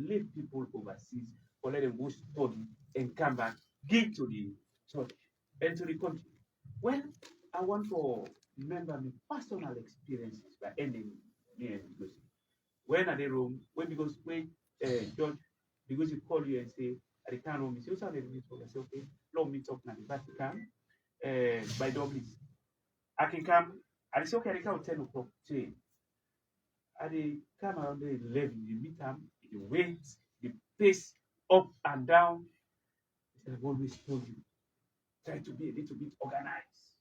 leave people overseas or let them go study and come back, give to the church and to the country. Well, I want to remember my personal experiences by ending me and Biguzzi. When at the room, when George Biguzzi call you and say, at the can room, you say, what's the meet for? I say, okay, let me talk now. The Vatican, by Douglas. I can come, I say, okay, I can come 10 o'clock. Say, I come around the 11, the meet them, the weight, the pace up and down. I've always told you, try to be a little bit organized.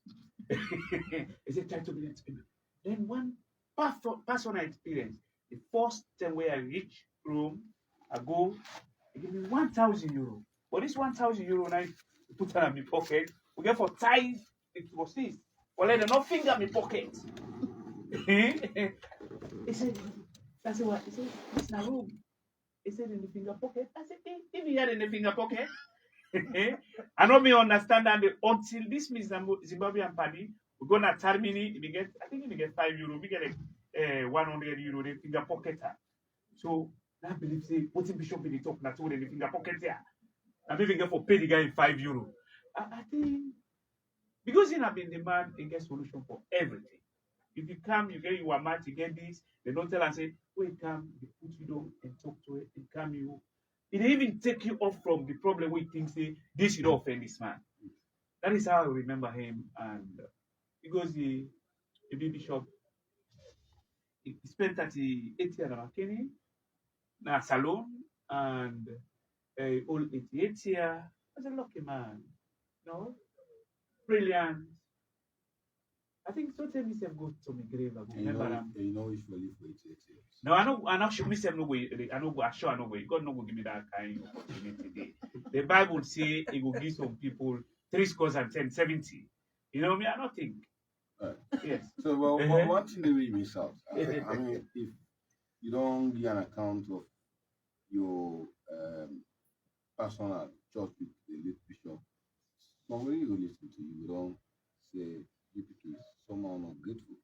He said, try to be a little bit. Then one personal experience, the first time where I reach Rome, I go, they give me 1,000 euro. But this 1,000 euro, now put it in my pocket. We get for ties, it was this. Well, let them not finger my pocket. He said, I said, what? He said, it's not room. He said, in the finger pocket. I said, if you had in the finger pocket. I don't me understand that until this Miss Zimbabwean party, we're gonna terminate. We get, I think we get 5 euro, we get 100 euro in finger pocket. So I believe say what's in Bishop in the talk not in the finger pocket here. I'm even get for pay the guy in 5 euro. I think because he have been the man, he gets solution for everything. If you come, you get your match, you get this. They don't tell and say, wait, come, they put you down and talk to it and come you. It even take you off from the problem where you think, say, this should offend this man. That is how I remember him. And because the bishop, he spent 38 years in McKinney, in a salon, and all 88 years. Was a lucky man. No? Brilliant. I think so tell me go to my grave. I remember him. You know if you live for 88 years. No, I'm not sure. Me say no way. I know. I'm sure I know way. God no go give me that kind of opportunity today. The Bible say He will give some people 3 scores and 10, 70. You know me? I don't think. Yes. So well, one thing that we miss out. I mean, if you don't give an account of your personal church with the late bishop, somebody will listen to you. You don't say you because somehow not grateful.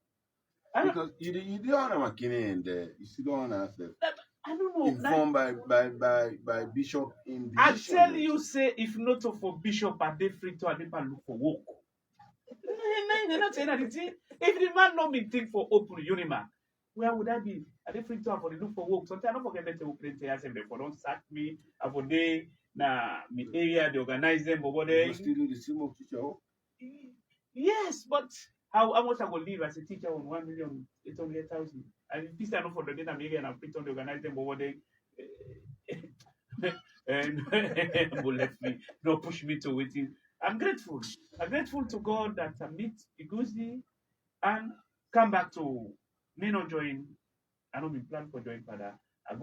Because you don't have McKinney and you still don't have yourself. I don't know. Informed by Bishop in I tell you, say if not for Bishop, I dey free to look for work. They're not saying anything. If the man not me think for open Unima, where would I be? I dey free to for the look for work. Sometimes I don't forget that open tires and therefore don't sack me. I for day na me area they organize them over there. You still do the same of teacher? Yes, but how much I will live as a teacher on 1,800,000? And if this are not for the data maybe and I'm free to organize them over there. And will let me not push me to waiting. I'm grateful. I'm grateful to God that I meet Biguzzi and come back to me not join. I don't be plan for join Father. I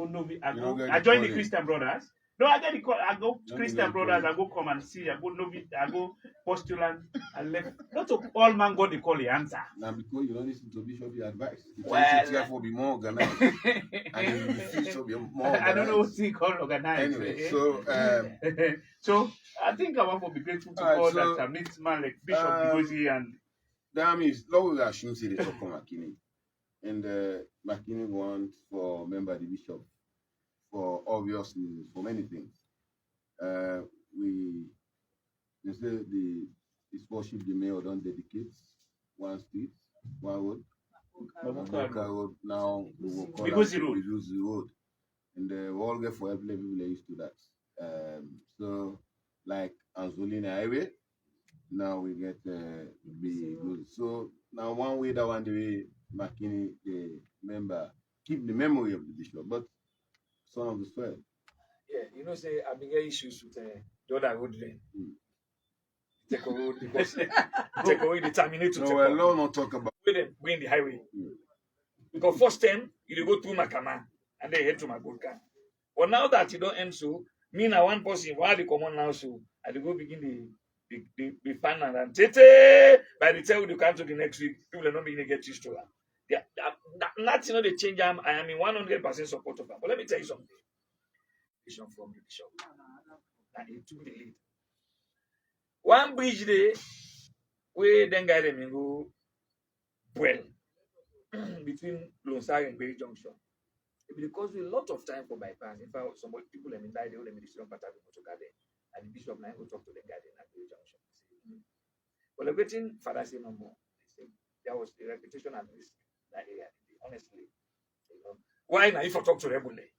join the Christian Brothers. No, I get the call. I go Christian Brothers. I go come and see. I go postulant. I left. Not to all man got the call the answer. Now because you don't listen to Bishop your advice. Well, therefore be more organized. And you be more organized. I don't know what he call organized. Anyway, so so I think I want to be grateful to God that I meet man like Bishop Biguzzi and that means Lord will assume say they talk on McKinney. And McKinney wants for member the bishop for obvious reasons, for many things. They say this worship the mayor don't dedicate one street, one road. Road now we will call Biguzzi'S road. And we all get for every people are used to that. So like Anzolina Highway, now we get Biguzzi. So now one way that one the way McKinney the member keep the memory of the bishop, but son of the soil. Yeah, you know, say I've been getting issues with the other road lane. Take a road because take away the terminate to no, take well, no, not talk about going the highway. Because first time you go through my command and then head to my good car. But now that you don't end so, me now one person while they come on now so I go begin the fan and tete by the time we come to the next week, people are not beginning to get used to that. Yeah, that's they change. I am in 100% support of that. But let me tell you something. From the bishop, and he took the lead. One bridge day, we then guide them and go well between Lonsar and Bay Junction. It will cause you a lot of time for bypass. In fact, some people in die, they will make decision pattern to garden. And the bishop now will talk to the garden at the junction. Well, everything Father say no more. There was a reputation at least that area. Honestly, you know. Why now if I talk to regularly?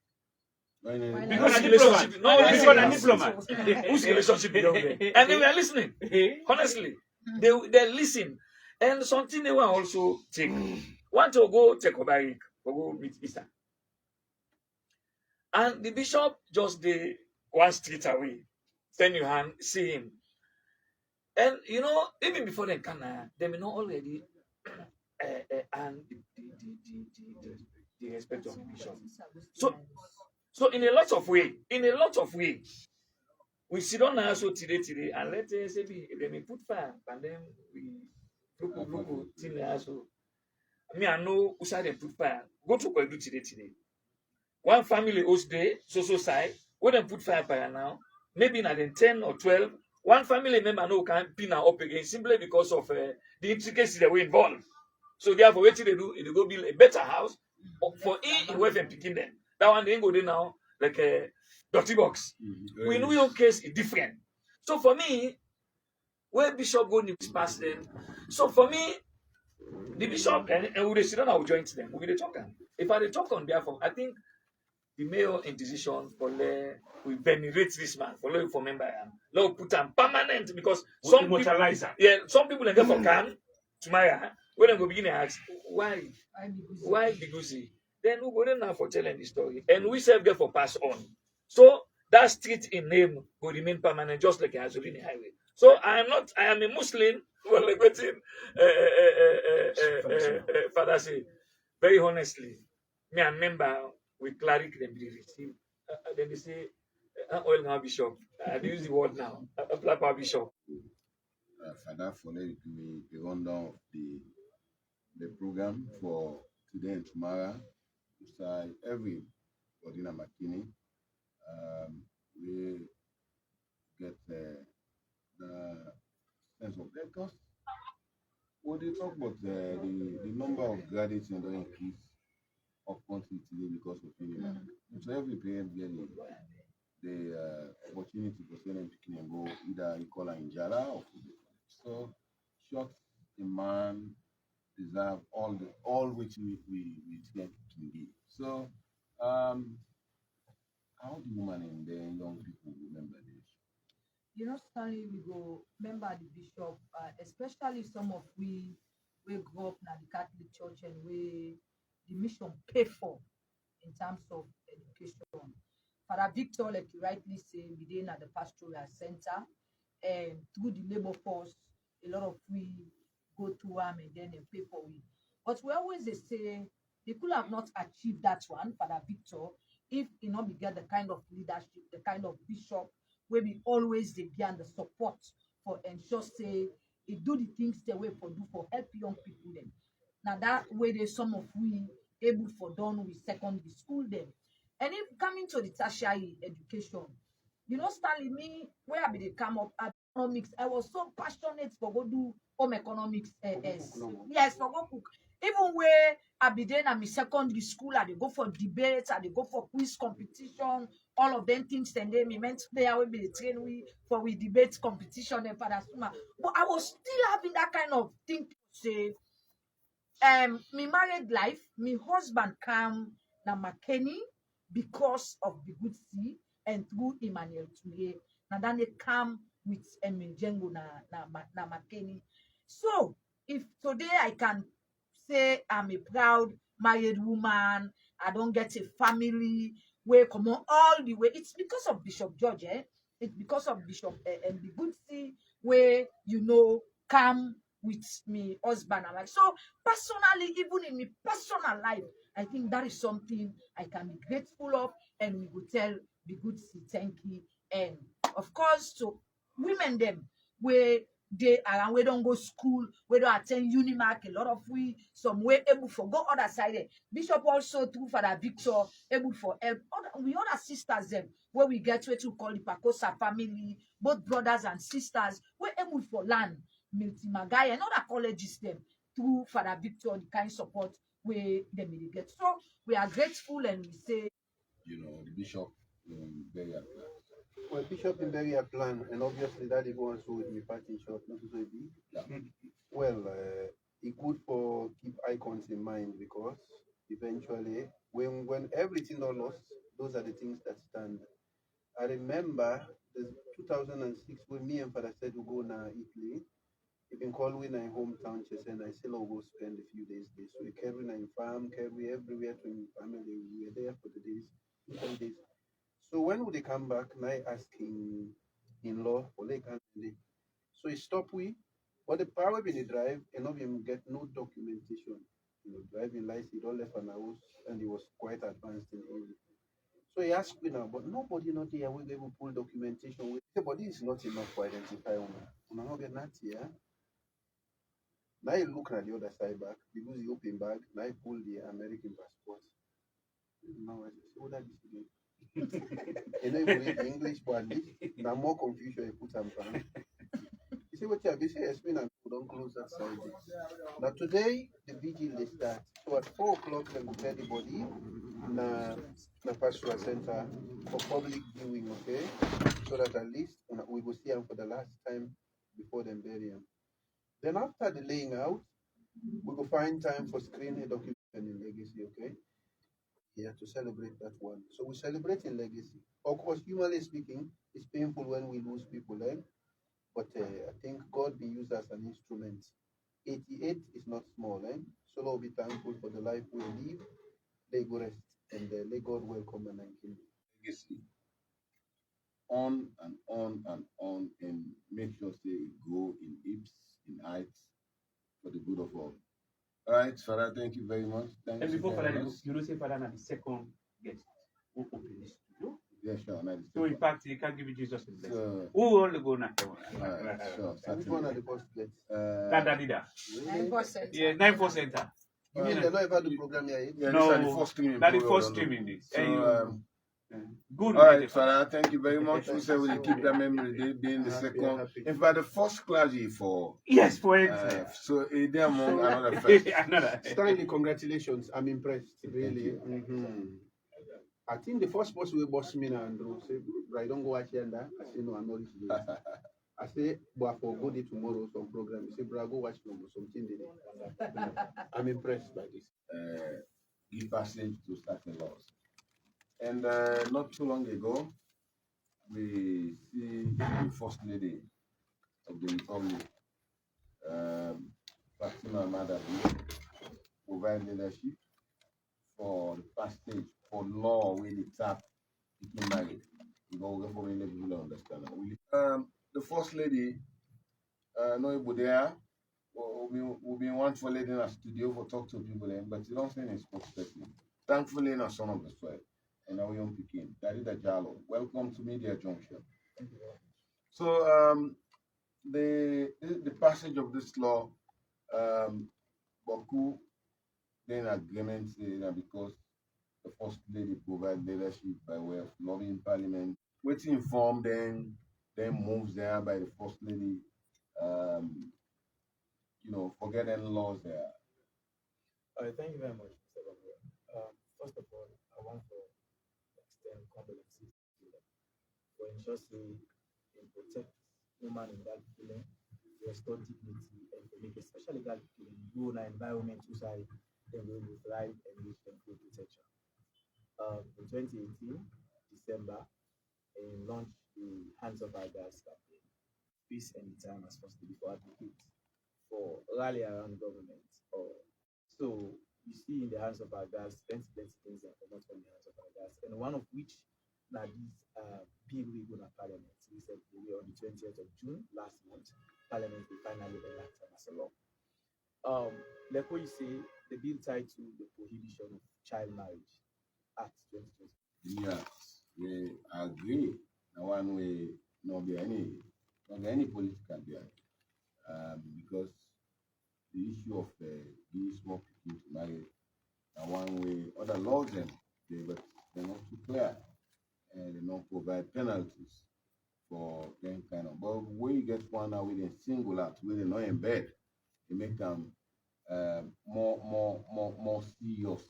Because Whose a relationship? diplomat. No, Because a diplomat. whose relationship is there? And they were listening. Honestly, they listen. And something they were also take. Want to go take over it, or go meet Easter. And the bishop just the 1 street away. Send your hand, see him. And you know, even before they can, they may not already and the respect of the bishop. So in a lot of way, we sit down now so today, and let's say if they may put fire, and then we look till so. Me, I know who side they put fire. Go to Kwedu today. One family host day, so side, where them put fire now. Maybe not in 10 or 12. One family member no can pin her up again simply because of the intricacies that were involved. So therefore, what they do, they go build a better house for in wife and picking them. That one they ain't go there now like a dirty box. We know your case is different. So for me, where Bishop go news past them. So for me, the bishop and we sit down, I will join them. We talk. If I talk on behalf of, I think the mayor in decision for we venerate this man for member and put him permanent because some people, some people get for can tomorrow when they go begin to ask why Biguzzi. Then we go there now for telling the story and we self get for pass on. So that street in name will remain permanent just like a Hazulini highway. So I am a Muslim. Well, like what Father say, very honestly, me and member we clarify them they receive. Then they say, oil now bishop. They use the word now. Flapper bishop. Father, for me, we run down the program for today and tomorrow. So every Odina Makini, we get the sense of because when they talk about the number of graduates in the increase of country today because of union. So every parent get the opportunity to send them to go either in Kola in Jara or so short a man deserve all which we can give. So how do women and the young people remember this? You know, Stanley, we go remember the bishop, especially some of we grew up in the Catholic Church and we the mission pay for in terms of education. Father Victor, like you rightly say, we did at the pastoral center and through the labor force, a lot of we go to and then they pay for we. But we always say they could have not achieved that one, Father Victor, if you know we get the kind of leadership, the kind of bishop where we always they get the support for ensure say it do the things they way for do for help young people then. Now that way there's some of we able for done with secondary school then. And if coming to the tertiary education, you know, Stanley, me, where I be they come up at economics, I was so passionate for go do home economics. Yes, for go cook. Even where I be then at my secondary school, I they go for debates, I they go for quiz competition, all of them things, and then me meant they will be the train we debate competition and for that. But I was still having that kind of thing to say. Me married life, me husband come na Makeni because of Biguzzi'S and through Emmanuel Tuye. Now then they come with Emenjengo na Makeni. So if today I can say I'm a proud married woman, I don't get a family where come on all the way. It's because of Bishop George, It's because of Bishop and Biguzzi'S where you know come with me husband. I'm like, so personally, even in my personal life, I think that is something I can be grateful of, and we will tell Biguzzi'S thank you. And of course, so women them where they are we don't go school, we don't attend Unimark, a lot of we some way able for go other side. Bishop also through Father Victor able for help. We other sisters them where we get to call the Pacosa family, both brothers and sisters, we're able for land. Milty Magai and other colleges them through Father Victor, the kind support where they may get. So we are grateful and we say, The bishop in burial plan. Well, Bishop in burial plan, and obviously that is one so with me party shop, not so big. Yeah. Well, it's good for keep icons in mind because eventually, when everything are lost, those are the things that stand. I remember the 2006 when me and Father said we go to Italy. We've been calling my hometown, and I still go spend a few days there. So we carry my farm, carry everywhere to my family. We were there for the days, 3 days. So when would they come back? And I asking in law for they can they. So he stopped we, but the power when he drive and not him get no documentation. Driving license, he don't left an house and he was quite advanced in age. So he asked me now, but nobody not here will be able to pull documentation. We say, but this is not enough to identify one. Now get not here. Now he look at the other side back because he open bag. Now he pull the American passport. Now I say, what that is again? You know, if read English, but at least now more confusion you put them down. You see what you have been saying? Explain and don't close that side. Now today the vigil is start. So at 4 o'clock they will prepare the body na pastoral center for public viewing, okay? So that at least we will see them for the last time before them bury them. Then after the laying out, we will find time for screening a document in legacy, okay? Yeah, to celebrate that one. So we celebrate in legacy. Of course, humanly speaking, it's painful when we lose people, eh? But I think God be used as an instrument. 88 is not small, eh? So Lord be thankful for the life we live. They go rest and let God welcome and kingdom. Legacy. On and on and on, and make sure say it grow in depths, in heights, for the good of all. All right, Father, thank you very much. Thank And you before very Father, much. you know, say Father, now the second guest who open this studio. Yeah, sure. So in fact, you can give Jesus a blessing. So, Who will go now? right, sure. Which one are the first place? That leader. Yeah, 9-4 center. You mean they don't ever do program here? Yeah, No, these are the first streaming. that the program, first don't stream in this. So, Good. all right, Father, thank you very much. We say we keep that memory day being the second. In fact, the first clergy for. Yes, for it. So, it among another first. Another. Stanley, congratulations. I'm impressed, really. I think the first person will boss me now, Andrew, say, I don't go watch here and that. I say, no, I'm not this. I say, but for go day tomorrow, some program. You say, bro, go watch something today. I'm impressed by this. Give passage to start the laws. And not too long ago, we see the First Lady of the Republic, Fatima Madabi, provide leadership for the passage for law with the tap getting married. You know, for many people understand. The First Lady, no Budea, will be one for lady in a studio for talk to people, but you don't say any spokesperson. Thankfully, not son of the soil. And our young Pekin, Darida Jalo. Welcome to Media Junction. So the passage of this law, Boku, then agreement because the First Lady provide leadership by way of lobbying Parliament. Waiting inform then moves there by the First Lady, forgetting laws there. Thank you very much, Mr. Bambara. First of all, I want to extend condolences to them for ensuring and protect women in that feeling, restore dignity, and to make especially that feeling grow an environment whose I they will thrive and reach them full protection. In 2018, December, and launched the Hands of Our Guys campaign, Peace and Time as First Lady for Advocate for rally around government. So you see in the Hands of Our Guys, plenty things that are not from the Hands of Our Guys, and one of which now these bill we go to Parliament recently on the 20th of June last month. Parliament will finally enact them as a law. Like what you say, the bill titled the Prohibition of Child Marriage Act 2020. Yes, we agree. Now one way not be any political behind, because the issue of giving small people to marry, now one way other laws but they're not too clear, and they don't provide penalties for them kind of. But when you get one now with a single act, where they not embed, they make them more serious.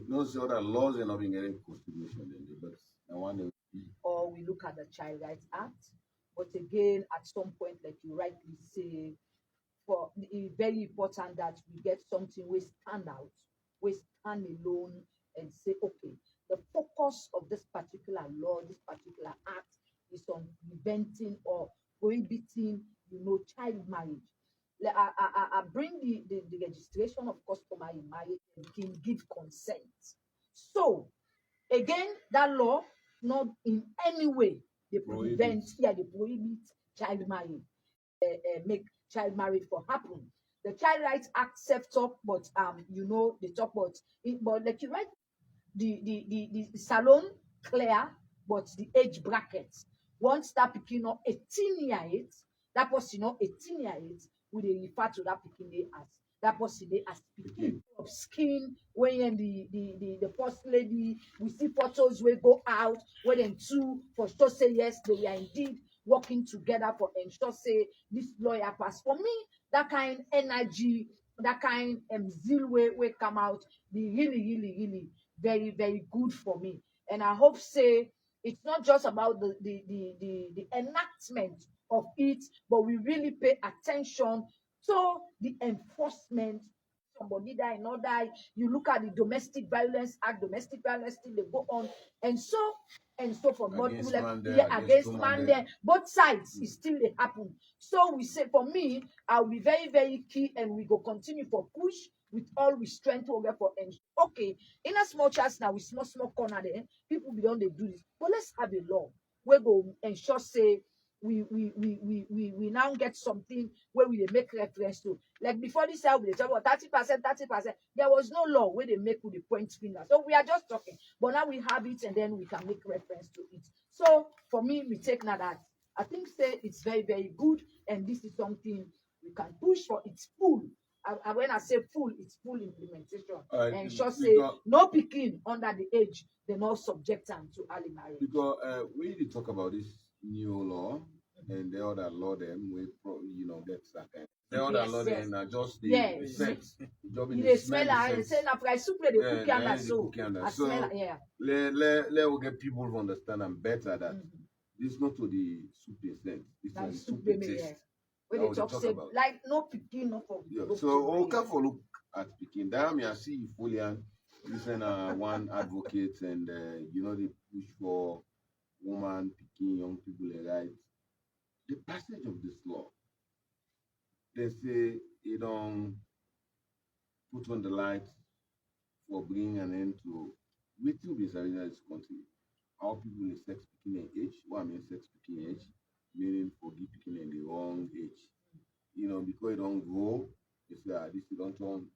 No other laws are not being getting consideration, but I want to. Or we look at the Child Rights Act. But again, at some point, like you rightly say, for it's very important that we get something we stand out, we stand alone and say, okay, the focus of this particular law, this particular act is on preventing or prohibiting, child marriage. I bring the registration of customary marriage and can give consent. So again, that law not in any way they prevent, they prohibit child marriage, make child marriage for happen. The Child Rights Act set up, but they talk about it, but like you write the salon clear, but the age brackets. Once that picking up 18 years, that person 18 years, we they refer to that picking as that person as picking of skin. When the first lady, we see photos we go out, where then two for sure say yes, they are indeed working together for ensure say this lawyer pass. For me, that kind energy, that kind zeal we come out, be really very, very good for me. And I hope say it's not just about the enactment of it, but we really pay attention to the enforcement. Somebody die, not die. You look at the Domestic Violence Act, domestic violence thing, they go on, and so for Against both man there, against man there, both sides it still they happen. So we say for me, I'll be very, very key, and we go continue for push with all we strength over for okay. In as much as now we small corner there, people beyond they do this, but let's have a law where go ensure say we now get something where we make reference to. Like before this year, we talk about 30%. There was no law where they make with the point finger. So we are just talking. But now we have it, and then we can make reference to it. So for me, we take now that I think say it's very, very good, and this is something we can push for. It's full. And when I say full, it's full implementation. And just say no picking under the age, they're not subject them to early marriage. Because we need to talk about this new law and the other law them we get that kind. The other law then are just the sex. They smell and say na for soup they cook and so. Let get people to understand them better that this is not to the soup scent. This is the soup taste. When they talk say like no picking, no for. So okay for look at picking. That I see fully and listen one advocate and they push for woman picking young people right. The passage of this law, they say it don't put on the light for bringing an end to waiting be serving in this country. How people in sex picking age, what I mean sex picking age, meaning for picking in the wrong age. Because it don't grow, they say this don't turn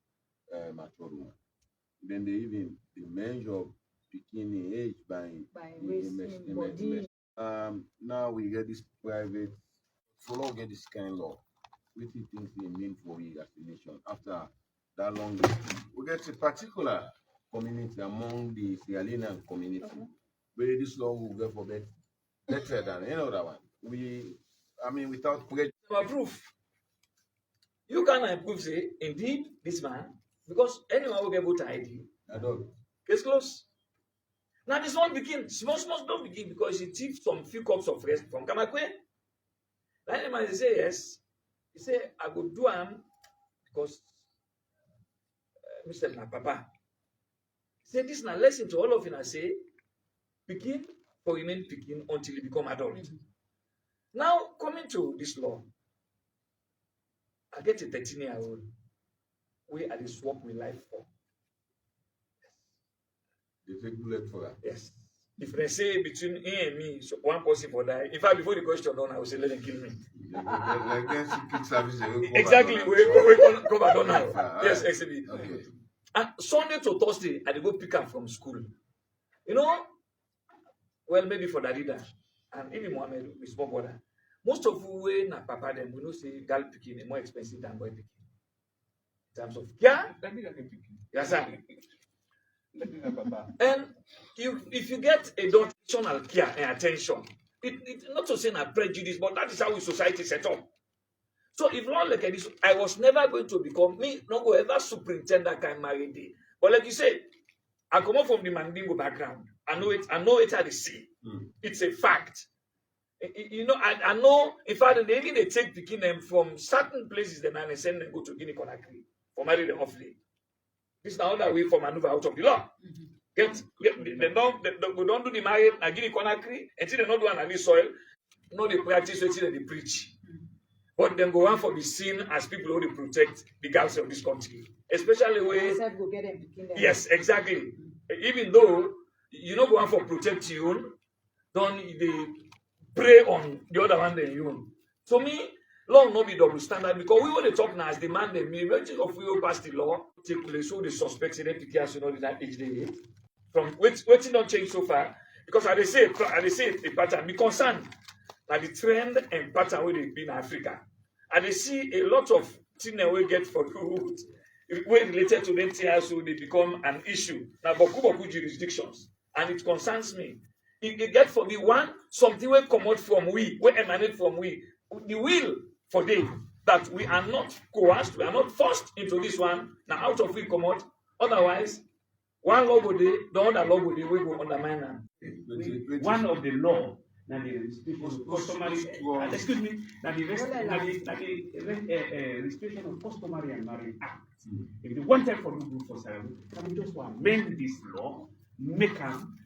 mature woman. Then they even the measure picking age by body. Now we get this private, so long get this kind of law. What do you think they mean for we as a nation after that long? We get a particular community among the Sierra Leonean community where this law will go for better than any other one. Without proof. You can prove say indeed this man, because anyone will get voter ID. Case close. Now this one begin, small don't begin because he thief some few cups of rice from Kamakwe. That man say yes. He say I go do him because Mr. My papa. He say this is a lesson to all of you. I say begin for remain picking until you become adult. Now coming to this law, I get a 13-year-old. We are the swap my life for. They take bullet for that. Yes. If they say between him and me, so one person for die. In fact, before the question done, I will say let them kill me. Like secret service. Exactly. We cover done now. Yes, exactly. Okay. And Sunday to Thursday, I go pick up from school. Well, maybe for the reader, and even Mohammed, we small brother. Most of you way na papa them, we know say girl picking is more expensive than boy picking. In terms of yes, sir. And if you get a doctrinal care and attention, it not to say a prejudice, but that is how society set up. So if not like this, I was never going to become me, not go ever superintend that kind of marriage day. But like you say, I come up from the Mandingo background. I know it at the sea. It's a fact. You know, I know, in fact, they take the kingdom from certain places, then they send them go to Guinea Conakry for marry them awfully. This is now that way for maneuver out of the law. They don't do the marriage at Guinea Conakry until they don't do an soil. No, they practice until they preach. But then go on for the scene as people who protect the girls of this country. Especially where yes, exactly. Even though you know go on for protect you, don't they prey on the other one than you. So me, law not be double standard because we want to talk now as the man they me, which of we pass the law, take place, so the suspects in because you know that age they from which don't change so far. Because I say a pattern, be concerned that the trend and pattern where they be in Africa. And they see a lot of things that we get for youth when related to them, so they become an issue. Now, boku jurisdictions, and it concerns me. It get for me one something will come out from we emanate from we. The will for them that we are not coerced, we are not forced into this one. Now, out of we come out. Otherwise, one law go day, the other law go day, we go undermine them. One of the law. Now the restriction of customary, excuse me. Now the restriction of customary and marriage act. If they wanted for do good for ceremony, can we just amend this law, make them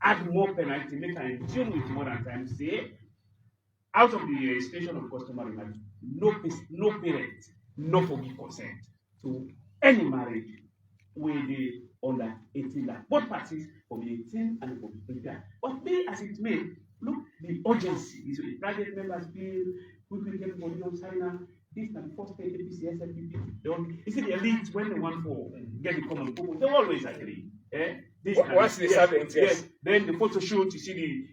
add more penalty, make them deal with more than time. Say, out of the restriction of customary marriage, no parent, no forgive consent to any marriage where they under 18. Both parties for the 18 and for the 21. But be as it may. Look, the urgency is a private members bill, quickly get money on China, this and the first APC, SLPP. You see the elite, when they want for get the common people, they always agree. Once they start the interest. Yes. Then the photo shoot, you see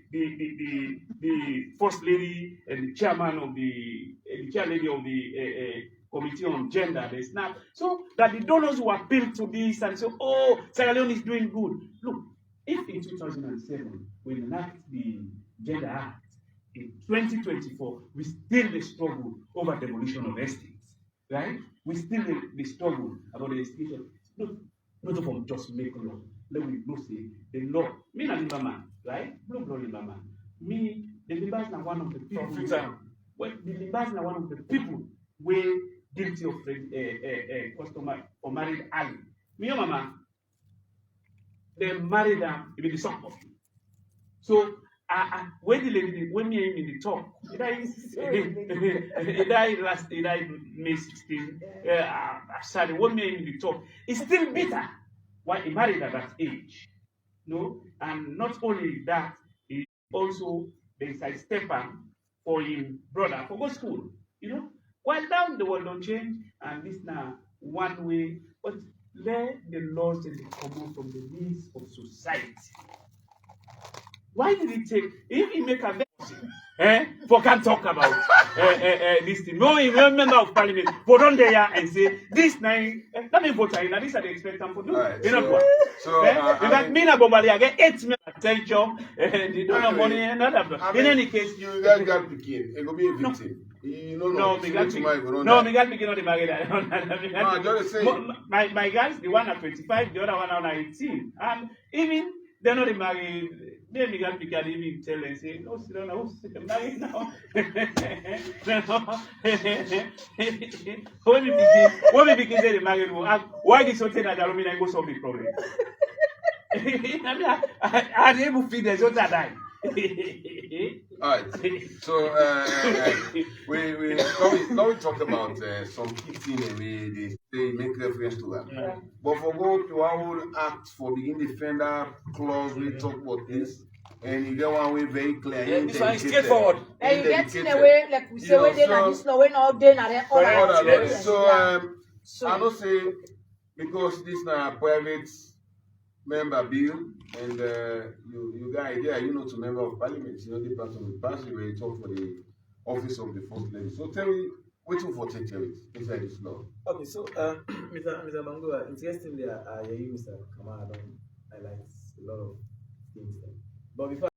the first lady and the chairman of the chair lady of the committee on gender, they snap. So that the donors who appeal to this and say, oh, Sierra Leone is doing good. Look, if in 2007 we enact the Gender Act, in 2024 we still struggle over demolition of estates, right? We still struggle about the extinction. Not from just make law. Let me not say the law. Me na Limbaman, right? Blue Limbaman. Me, the Limbas are one of the people. Well, the Limbas are one of the people were guilty of customer or married Ali. Me and Mama, they married them with the sock of you. So when the lady, when me in the talk, it died May 16. Sorry, when me in the talk, it's still bitter. Why he married at that age? No, and not only that, he also they sidestep for him brother for go school. You know, while down the world don't change, and this now one way, but let the laws and the common from the needs of society. Why did it take? If he make a for can't talk about this thing. No, member of parliament vote on there and say this nine. Let me vote in. This are the expectant for do. Right, You know what? So that mean about I get 8 million attention. They don't have money and other. In any case, you guys got begin. It will be a victim. You know, no, me got begin on the married. My guys, the one at 25, the other one at 19, and even they're not married. Then we can even tell and say, no, sit down, who's married now? When we begin saying the married, why this hotel that I go solve the problem? I didn't feed the hotel die. Alright, so now we talk about some key things they make reference to that. Yeah. But for go to our act for the defender clause, we talk about this, and you get one way very clear. Yeah, this one is straightforward. And you get in a way like we say we dey this no way all day na all right. So I don't say because this na private member bill, and you guys there, you know, to member of parliament, you know, the part of the party where you talk for the office of the first lady. So tell me, waiting for 10 years inside this law. Okay, so Mr. Mango, interestingly, I hear you, Mr. Kamara, I like a lot of things there. But before